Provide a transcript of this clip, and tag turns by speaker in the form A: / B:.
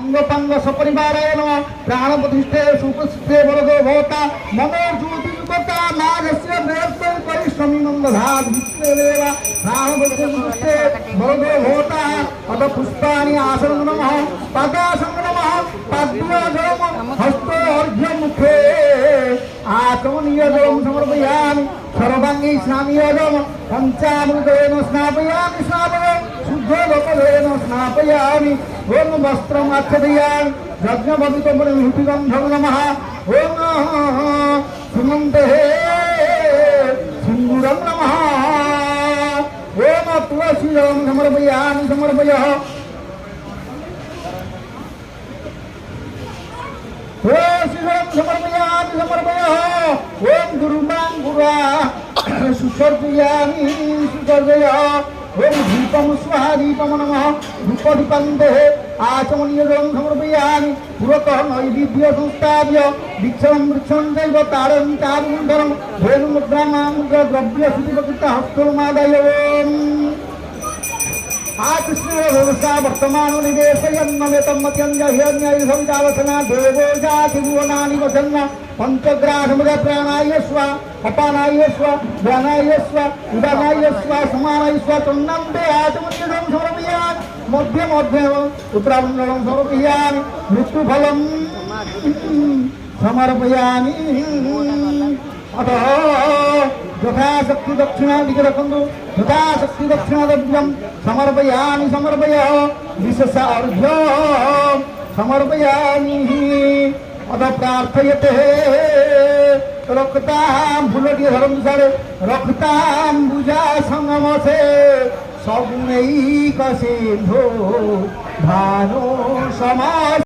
A: अंगपांग सपरिवाराय नमः प्राण प्रतिष्ठे सुप्रसिद्धे बलदो भवता मनोज्योति युगता नागस्य बृहस्पति परिश्रमी नंदधात विश्वदेवा प्राण प्रतिष्ठे बलदो भवता अथ पुष्पाणि आसन नमः पादासन नमः पाद्यजलम हस्तो अर्घ्य मुखे आचमनीयजलम समर्पयामि सर्वांगी स्नानीयजलम पंचामृतेन स्नापयामि स्नापयामि शुद्धलोकलेन स्नापयामि ओम वस्त्रम् आच्छादयामि यज्ञभवितमणिहुतिगन्धं नमः ओम सुमन्तेः सिन्दूरं नमः ओम तुलसीजलं समर्पयामि समर्पयः तुलसीजलं समर्पयामि समर्पयः ओम गुरुमां गुरा सुसर्जयामि सुसर्जयः ओम दीपम स्वाहा दीपम नमः धूपदीपन्ते आचमनीयजलं समर्पयामि पुरतः नैवेद्य संस्थाप्य दीक्षणं वृक्षं दैव तारं चारुमुण्डनं धेनुमुद्रामामुद्रा द्रव्यश्रुतिपकृतहस्तमादाय ओम कृष्णसा वर्तमान निवेशयन्नमेतमत्यञ्जह्यन्यैर्भवितावसना देवो जातिभुवनानि वसन्न पंचग्रासमुद प्राणाय स्व अपानाय स्व ध्यानाय स्व उदानाय स्व समानाय स्व तन्नन्ते आचमनीयजलं समर्पयामि मध्ये मध्ये उत्तरामण्डलं समर्पयामि मृत्युफलं समर्पयामि अतः यथाशक्ति दक्षिणा दिखे रखु यथाशक्ति दक्षिणा द्रव्यम समर्पयामि समर्पयः विशेष अर्घ्य समर्पयामि अथ प्रार्थयते रक्तां फुलटिए धरम सारे रक्तां बुझा संगम से सगुणैक सिंधु भानु समाज